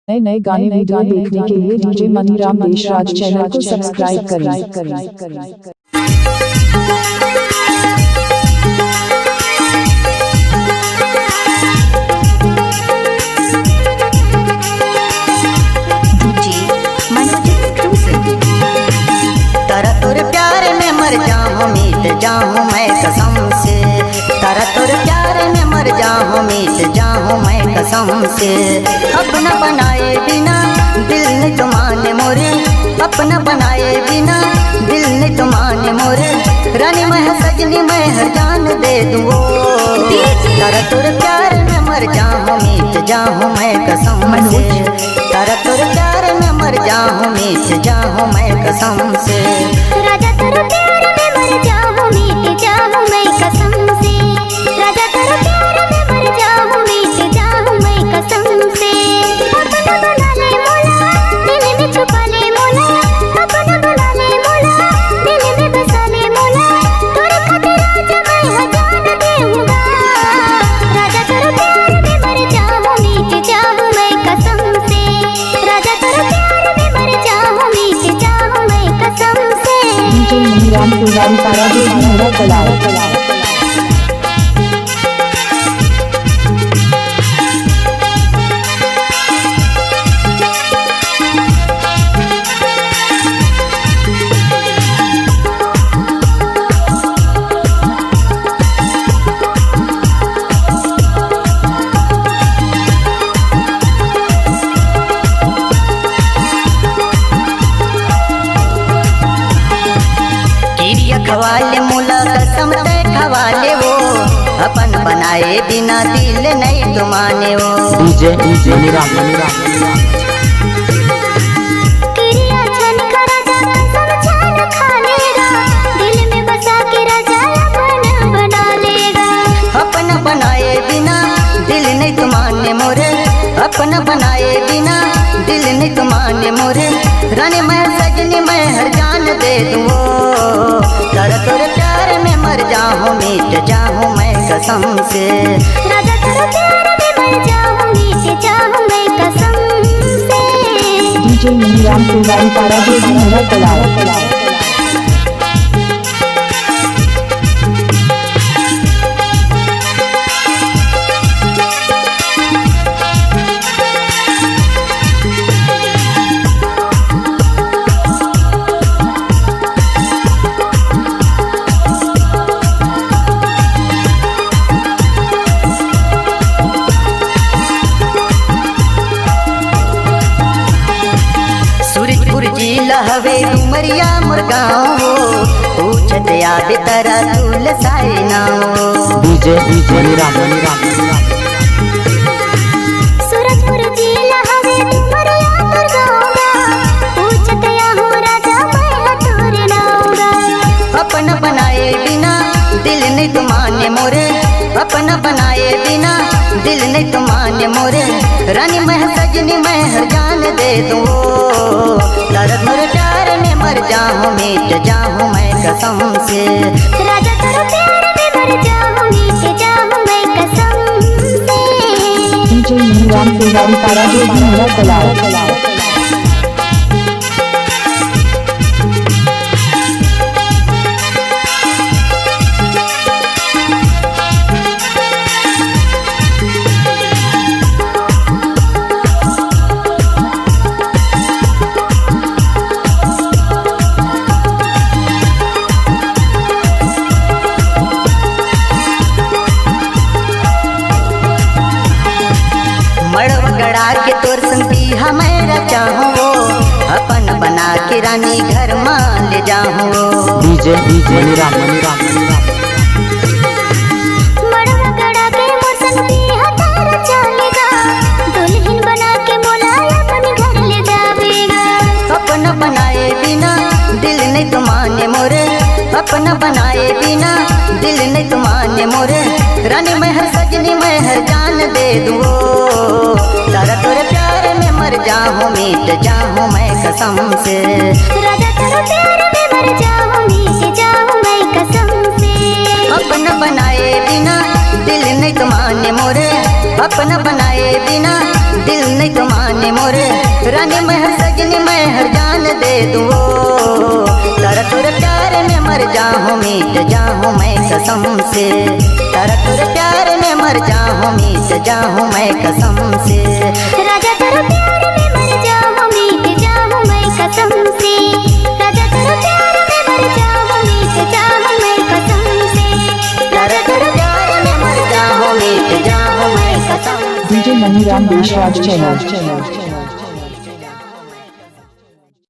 नए नए गाने वीडियो देखने के लिए डीजे मनीराम देशराज चैनल को सब्सक्राइब करें। तारा तोर प्यार में मर जाऊं मिट जाऊं मैं कसम से, तारा तोर प्यार में मर जाऊं मिट जाऊं मैं कसम से। अपना बनाए बिना दिल ने तो माने मोरे, अपना बनाए बिना दिल ने तो माने मोरे। रानी मैं सजनी मैं हर जान दे दूँ, तारा तोर प्यार में मर जाऊं मिट जाऊं मैं कसम से, तारा तोर प्यार में मर जाऊं मिट जाऊं मैं कसम से। राजा तेरे प्यार में मर जाऊं मिट जाऊं मैं कसम से, राजा तेरे प्यार में मर जाऊं मिट जाऊं मैं कसम से। अपना बना ले मोला दिल में छुपा ले मोला, अपना बना ले मोला दिल में बसा ले मोला। तेरे खातिर आज मैं जान दूंगा, राजा तेरे प्यार में मर जाऊं मिट जाऊं मैं कसम से, राजा तेरे प्यार में मर जाऊं मिट जाऊं मैं कसम से। डीजे मनीराम पुजारी तारा जी मेरा कलाओ। खवाले मुला कसम ते खवाले वो, अपन बनाए बिना दिल नहीं तुमाने वो। डीजे मनीराम किरिया छन का राजा कसम छन खा लेगा, दिल में बसा के राजा अपन बना लेगा। अपना बनाए बिना दिल नहीं तुमाने मोरे, अपना बनाए बिना दिल नहीं तुमाने मोरे। रानी मैं सजनी मैं हर जान दे दूँ, तारा तोर प्यार में मर जाऊं मिट जाऊं मैं कसम से। राजा तेरे प्यार में मर जाऊं मिट जाऊं मैं कसम से। डीजे मनीराम पुजारी तारा जी मेरा कलाओ। हवे डुमरिया मुरगांव पूछत आबे तरा तुल साई नाओ। डीजे मनीराम सूरजपुर जिला हवे डुमरिया मुरगांव पूछत हो राजा मैं तोर नाऊंगा। अपना बनाए बिना दिल नहीं तुमाने मोरे, अपना बनाए बिना दिल नहीं तुमाने मोरे। रानी मैं सजनी मैं हर जान दे दूँ, तारा तोर प्यार में मर जाऊं मिट जाऊं मैं कसम से। राजा तेरे प्यार में मर जाऊं मिट जाऊं मैं कसम से। डीजे मनीराम पुजारी तारा जी मेरा कलाओ। मड़वगड़ा के तोर संगी हमारा चाहूँ, अपन बना के रानी घर मान ले जाऊँ। डीजे मनीराम मड़वगड़ा के मोर संगी हमारा चलेगा, दुल्हन बना के मोला अपन घर ले जावेगा। अपना बनाए बिना दिल नहीं तुमाने मोरे, अपना बनाए बिना दिल नहीं तुमाने मोरे। रानी मैं हर सजनी मैं हर जान दे दूँ, तारा तोर प्यार में मर जाऊं मिट जाऊं मैं कसम से। राजा तेरे प्यार में मर जाऊं मिट जाऊं मैं कसम से। अपना बनाए बिना दिल नहीं तुमाने मोरे, अपना बनाए बिना दिल नहीं तो माने मोरे रानी महर सजनी मैं हर जान दे दूँ तारा तोरे प्यार में मर जाऊँ मीट जाऊँ मैं कसम से तारा तोरे प्यार में मर जाऊँ मीट जाऊँ मैं कसम से राजा तेरे प्यार में मर जाऊँ मीट जाऊँ मैं कसम से राजा तेरे प्यार में मर जाऊँ मीट जाऊँ मैं कसम से तारा तोरे प्यार में मर जाऊँ मीट जाऊँ मैं कसम से DJ Maniram Beshaj Channel.